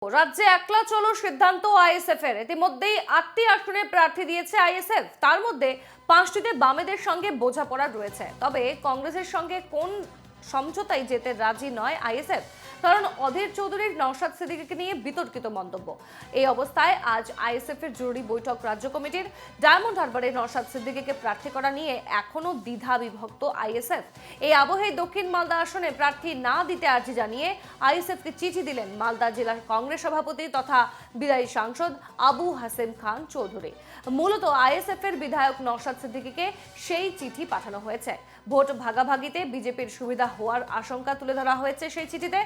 রাজ্যে একলা চলো সিদ্ধান্ত আইএসএফ এর। ইতিমধ্যেই ৮টি আসনে প্রার্থী দিয়েছে আইএসএফ, তার মধ্যে ৫টিতে বামেদের সঙ্গে বোঝাপড়া রয়েছে। তবে কংগ্রেসের সঙ্গে কোন সমঝোতায় যেতে রাজি নয় আইএসএফ, কারণ অধীর চৌধুরীর নওশাদ সিদ্দিকীকে নিয়ে বিতর্কিত মন্তব্য। এই অবস্থায় আজ আইএসএফ এর জরুরি বৈঠক রাজ্য কমিটির। ডায়মন্ড হারবারে নওশাদ সিদ্দিকীকে প্রার্থী করা নিয়ে এখনো দ্বিধা বিভক্ত আইএসএফ। এই আবহে দক্ষিণ মালদা আসনে প্রার্থী না দিতে আর্জি জানিয়ে আইএসএফকে চিঠি দিলেন মালদা জেলা কংগ্রেস সভাপতি তথা বিদায়ী সাংসদ আবু হাসেম খান চৌধুরী। মূলত আইএসএফ এর বিধায়ক নওশাদ সিদ্দিকীকে সেই চিঠি পাঠানো হয়েছে। ভোট ভাগাভাগিতে বিজেপির সুবিধা হওয়ার আশঙ্কা তুলে ধরা হয়েছে সেই চিঠিতে।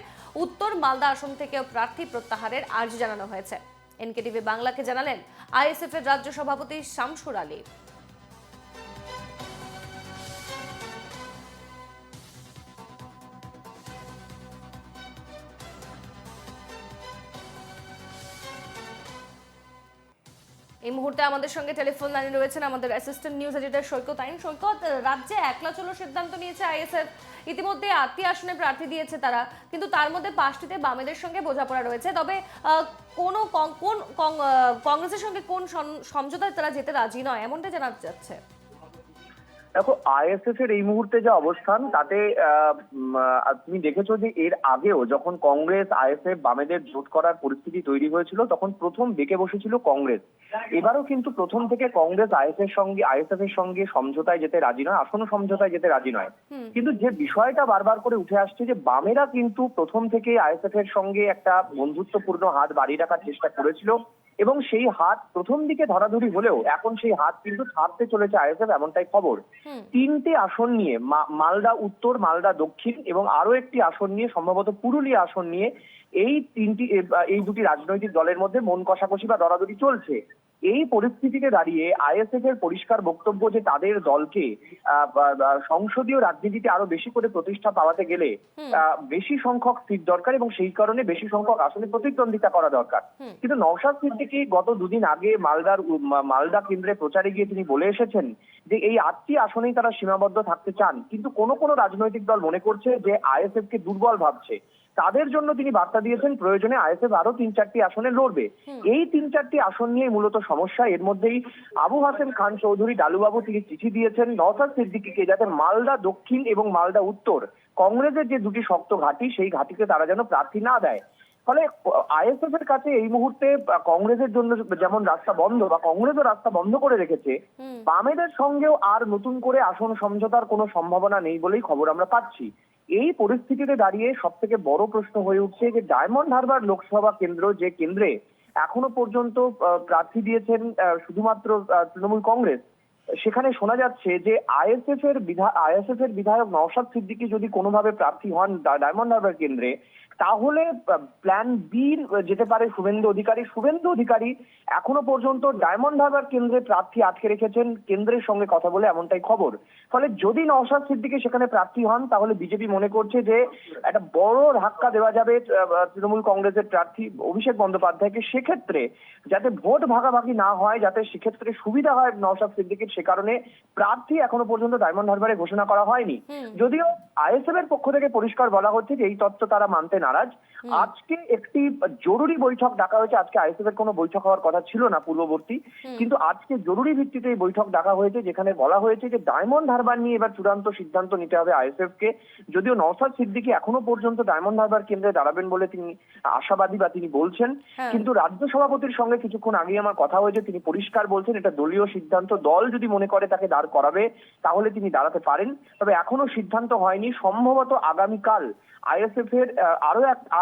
উত্তর মালদা আসন থেকে প্রার্থী প্রত্যাহারের আর্জি জানানো হয়েছে। এনকেটিভি বাংলাকে জানালেন আইএসএফ এর রাজ্য সভাপতি শামসুর আলী। এই মুহূর্তে আমাদের সঙ্গে টেলিফোন লাইনে রয়েছেন আমাদের অ্যাসিস্ট্যান্ট নিউজ এডিটর সৈকত আইন। সৈকত, রাজ্যে একলা চলো সিদ্ধান্ত নিয়েছে আইএসএফ। ইতিমধ্যে ৮টি আসনে প্রার্থী দিয়েছে তারা, কিন্তু তার মধ্যে ৫টিতে বামেদের সঙ্গে বোঝাপড়া রয়েছে। তবে কোন কংগ্রেসের সঙ্গে কোন সমঝোতায় তারা যেতে রাজি নয়, এমনটা জানা যাচ্ছে। দেখো, আইএসএফ এর এই মুহূর্তে যে অবস্থান তাতে তুমি দেখেছো যে এর আগেও যখন কংগ্রেস আইএসএফ বামেদের জোট করার পরিস্থিতি তৈরি হয়েছিল তখন প্রথম বেঁকে বসেছিল কংগ্রেস। এবারও কিন্তু প্রথম থেকে কংগ্রেস আইএসএফ এর সঙ্গে সমঝোতায় যেতে রাজি নয়, আসন্ন সমঝোতায় যেতে রাজি নয়। কিন্তু যে বিষয়টা বারবার করে উঠে আসছে যে বামেরা কিন্তু প্রথম থেকে আইএসএফ এর সঙ্গে একটা বন্ধুত্বপূর্ণ হাত বাড়িয়ে রাখার চেষ্টা করেছিল এবং সেই হাত প্রথম দিকে ধরাধরি হলেও এখন সেই হাত কিন্তু ছাড়তে চলেছে আইএসএফ, এমনটাই খবর। 3টে আসন নিয়ে মালদা উত্তর, মালদা দক্ষিণ এবং আরো একটি আসন নিয়ে সম্ভবত পুরুলিয়া আসন নিয়ে এই দুটি রাজনৈতিক দলের মধ্যে মন কষাকষি বা দরাদরি চলছে। এই পরিস্থিতিতে দাঁড়িয়ে আইএসএফ এর পরিষ্কার বক্তব্য যে তাদের দলকে সংসদীয় রাজনীতিতে আরো বেশি করে প্রতিষ্ঠা পাওয়াতে গেলে বেশি সংখ্যক সিট দরকার এবং সেই কারণে বেশি সংখ্যক আসনে প্রতিদ্বন্দ্বিতা করা দরকার। কিন্তু নওশাদ সিদ্দিকী গত দুদিন আগে মালদা কেন্দ্রে প্রচারে গিয়ে তিনি বলে এসেছেন যে এই ৮টি আসনেই তারা সীমাবদ্ধ থাকতে চান, কিন্তু কোনো রাজনৈতিক দল মনে করছে যে আইএসএফ কে দুর্বল ভাবছে। তাদের জন্য তিনি বার্তা দিয়েছেন প্রয়োজনে আইএসএফ আরো ৩-৪টি আসনে লড়বে। এই ৩-৪টি আসন নিয়ে মূলত সমস্যা। এর মধ্যেই আবু হাসেম খান চৌধুরী ডালুবাবু তিনি চিঠি দিয়েছেন নওশাদ সিদ্দিকীকে যাতে মালদা দক্ষিণ এবং মালদা উত্তর কংগ্রেসের যে দুটি শক্ত ঘাঁটি সেই ঘাঁটিতে তারা যেন প্রার্থী না দেয়। ফলে আইএসএফ এর কাছে এই মুহূর্তে কংগ্রেসের জন্য যেমন রাস্তা বন্ধ বা কংগ্রেসও রাস্তা বন্ধ করে রেখেছে, বামেদের সঙ্গেও আর নতুন করে আসন সমঝোতার কোনো সম্ভাবনা নেই বলেই খবর আমরা পাচ্ছি। এই পরিস্থিতিতে দাঁড়িয়ে সব থেকে বড় প্রশ্ন হয়ে উঠছে যে ডায়মন্ড হারবার লোকসভা কেন্দ্র, যে কেন্দ্রে এখনো পর্যন্ত প্রার্থী দিয়েছেন শুধুমাত্র তৃণমূল কংগ্রেস, সেখানে শোনা যাচ্ছে যে আইএসএফ এর বিধায়ক নওশাদ সিদ্দিকী যদি কোনোভাবে প্রার্থী হন ডায়মন্ড হারবার কেন্দ্রে, তাহলে প্ল্যান বি যেতে পারে শুভেন্দু অধিকারী এখনো পর্যন্ত ডায়মন্ড হারবার কেন্দ্রে প্রার্থী আটকে রেখেছেন কেন্দ্রের সঙ্গে কথা বলে, এমনটাই খবর। ফলে যদি নওশাদ সিদ্দিকী সেখানে প্রার্থী হন তাহলে বিজেপি মনে করছে যে একটা বড় ধাক্কা দেওয়া যাবে তৃণমূল কংগ্রেসের প্রার্থী অভিষেক বন্দ্যোপাধ্যায়কে। সেক্ষেত্রে যাতে ভোট ভাগাভাগি না হয়, যাতে সেক্ষেত্রে সুবিধা হয় নওশাদ সিদ্দিকীর, সে কারণে প্রার্থী এখনো পর্যন্ত ডায়মন্ড হারবারে ঘোষণা করা হয়নি। যদিও আইএসএফ এর পক্ষ থেকে পরিষ্কার বলা হচ্ছে যে এই তথ্য তারা মানতে নারাজ। আজকে একটি জরুরি বৈঠক ডাকা হয়েছে। আজকে আইএসএফ এর কোনো বৈঠক হওয়ার কথা ছিল না পূর্ববর্তী, কিন্তু আজকে জরুরি ভিত্তিতে এই বৈঠক ডাকা হয়েছে যেখানে বলা হয়েছে যে ডায়মন্ড হারবার নিয়ে এবার চূড়ান্ত সিদ্ধান্ত নিতে হবে আইএসএফ কে। যদিও নওশাদ সিদ্দিকী এখনো পর্যন্ত ডায়মন্ড হারবার কেন্দ্রে দাঁড়াবেন বলে তিনি আশাবাদী বা তিনি বলছেন, কিন্তু রাজ্য সভাপতির সঙ্গে কিছুক্ষণ আগে আমার কথা হয়েছে, তিনি পরিষ্কার বলছেন এটা দলীয় সিদ্ধান্ত। দল যদি মনে করে তাকে দাঁড় করাবে তাহলে তিনি দাঁড়াতে পারেন, তবে এখনো সিদ্ধান্ত হয়নি। সম্ভবত আগামীকাল আইএসএফ এর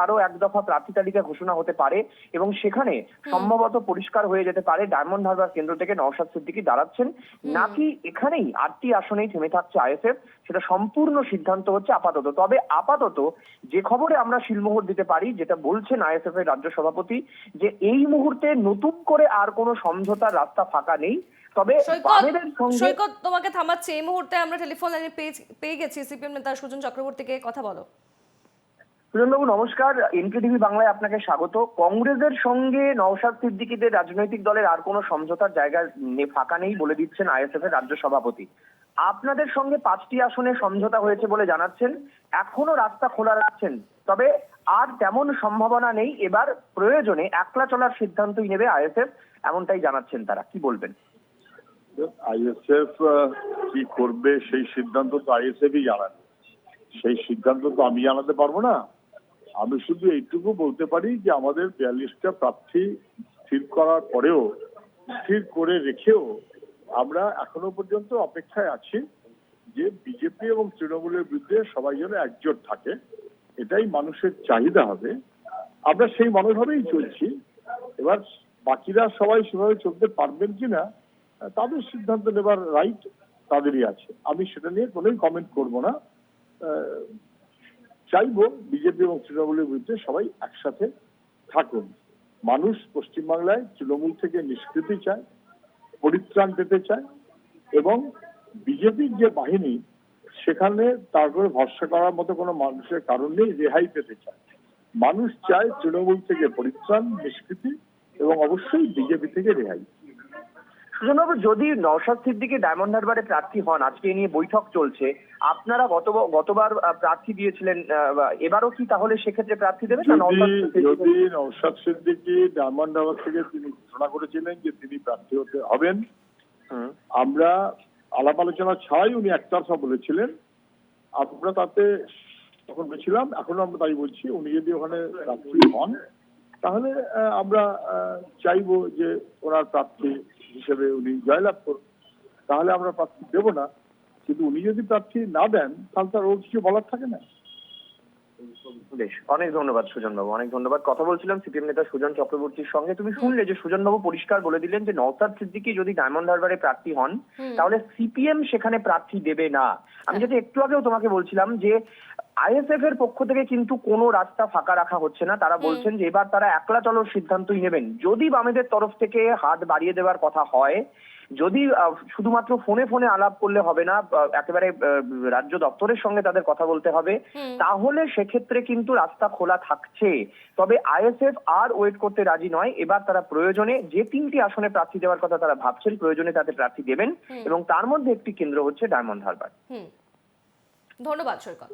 আরো এক দফা প্রার্থী তালিকা ঘোষণা হতে পারে এবং সেখানে সম্ভবত পরিষ্কার হয়ে যেতে পারে ডায়মন্ড হারবার কেন্দ্র থেকে নওশাদ সিদ্দিকী দাঁড়াচ্ছেন নাকি এখানেই ৮টি আসনেই থেমে থাকছে আইএসএফ, সেটা সম্পূর্ণ সিদ্ধান্ত হচ্ছে আপাতত। তবে আপাতত যে খবরে আমরা শিলমোহর দিতে পারি, যেটা বলছেন আইএসএফ এর রাজ্য সভাপতি, যে এই মুহূর্তে নতুন করে আর কোনো সমঝোতার রাস্তা ফাঁকা নেই। তবে সৈকত, তোমাকে থামাচ্ছি। এই মুহূর্তে আমরা টেলিফোন লাইনে পেয়ে গেছি সিপিএম নেতা সুজন চক্রবর্তীকে। কথা বলো। সুজনবাবু নমস্কার, এনকেটিভি বাংলায় আপনাকে স্বাগত। কংগ্রেসের সঙ্গে নওশাদ সিদ্দিকীদের রাজনৈতিক দলের আর কোনো সমঝোতার জায়গা ফাঁকা নেই বলে দিচ্ছেন আইএসএফ এর রাজ্য সভাপতি। আপনাদের সঙ্গে 5টি আসনে সমঝোতা হয়েছে বলে জানাচ্ছেন, এখনো রাস্তা খোলা রাখছেন। তবে আর তেমন সম্ভাবনা নেই। এবার প্রয়োজনে একলা চলার সিদ্ধান্তই নেবে আইএসএফ, এমনটাই জানাচ্ছেন তারা। কি বলবেন? আইএসএফ কি করবে সেই সিদ্ধান্ত তো আইএসএফই জানাবে, সেই সিদ্ধান্ত তো আমি জানাতে পারবো না। আমি শুধু এইটুকু বলতে পারি যে আমাদের 42টা প্রার্থী স্থির করার পরেও, স্থির করে রেখেও আমরা এখনো পর্যন্ত অপেক্ষায় আছি যে বিজেপি এবং তৃণমূলের বিরুদ্ধে সবাই যেন একজোট থাকে, এটাই মানুষের চাহিদা হবে। আমরা সেই মনোভাবেই চলছি। এবার বাকিরা সবাই সেভাবে চলতে পারবেন কিনা তাদের সিদ্ধান্ত নেবার রাইট তাদেরই আছে, আমি সেটা নিয়ে কোনোই কমেন্ট করব না। চাইবো বিজেপি এবং তৃণমূলের বিরুদ্ধে সবাই একসাথে থাকুন। মানুষ পশ্চিমবাংলায় তৃণমূল থেকে নিষ্কৃতি চায়, পরিত্রাণ পেতে চায় এবং বিজেপির যে বাহিনী সেখানে তারপরে ভরসা করার মতো কোনো মানুষের কারণ নেই, রেহাই পেতে চায়। মানুষ চায় তৃণমূল থেকে পরিত্রাণ, নিষ্কৃতি এবং অবশ্যই বিজেপি থেকে রেহাই। সুজনবাবু, যদি নওশাদ সিদ্দিকী ডায়মন্ড হারবারে প্রার্থী হন, আজকে এ নিয়ে বৈঠক চলছে, আপনারা গতবার প্রার্থী দিয়েছিলেন, এবারও কি তাহলে সেক্ষেত্রে প্রার্থী দেবেন? যদি নওশাদ সিদ্দিকী ডায়মন্ড হারবার থেকে তিনি ঘোষণা করেছিলেন যে তিনি প্রার্থী হতে হবেন, আমরা আলাপ আলোচনা ছাড়াই উনি একতরফা বলেছিলেন, আমরা তাতে তখন বলেছিলাম, এখনো আমরা তাই বলছি, উনি যদি ওখানে প্রার্থী হন তাহলে আমরা চাইবো যে ওনার প্রার্থী হিসেবে উনি জয়লাভ করুন, তাহলে আমরা প্রার্থী দেব না। কিন্তু উনি যদি প্রার্থী না দেন তাহলে তার ওর কিছু বলার থাকে না। বেশ, অনেক ধন্যবাদ সুজন বাবু, অনেক ধন্যবাদ। কথা বলছিলাম সিপিএম নেতা সুজন চক্রবর্তীর সঙ্গে। তুমি শুনলে যে সুজন বাবু পরিষ্কার বলে দিলেন যে নওশাদ সিদ্দিকী যদি ডায়মন্ড হারবারে প্রার্থী হন তাহলে সিপিএম সেখানে প্রার্থী দেবে না। আমি যেটা একটু আগেও তোমাকে বলছিলাম যে আইএসএফ এর পক্ষ থেকে কিন্তু কোনো রাস্তা ফাঁকা রাখা হচ্ছে না। তারা বলছেন যে এবার তারা একলা চলার সিদ্ধান্তই নেবেন। যদি বামেদের তরফ থেকে হাত বাড়িয়ে দেওয়ার কথা হয়, যদি শুধুমাত্র ফোনে ফোনে আলাপ করলে হবে না, একেবারে রাজ্য দপ্তরের সঙ্গে তাদের কথা বলতে হবে, তাহলে সেক্ষেত্রে কিন্তু রাস্তা খোলা থাকছে। তবে আইএসএফ আর ওয়েট করতে রাজি নয়। এবার তারা প্রয়োজনে যে 3টি আসনে প্রার্থী দেওয়ার কথা তারা ভাবছেন, প্রয়োজনে তাতে প্রার্থী দেবেন এবং তার মধ্যে একটি কেন্দ্র হচ্ছে ডায়মন্ড হারবার। ধন্যবাদ সৈকত।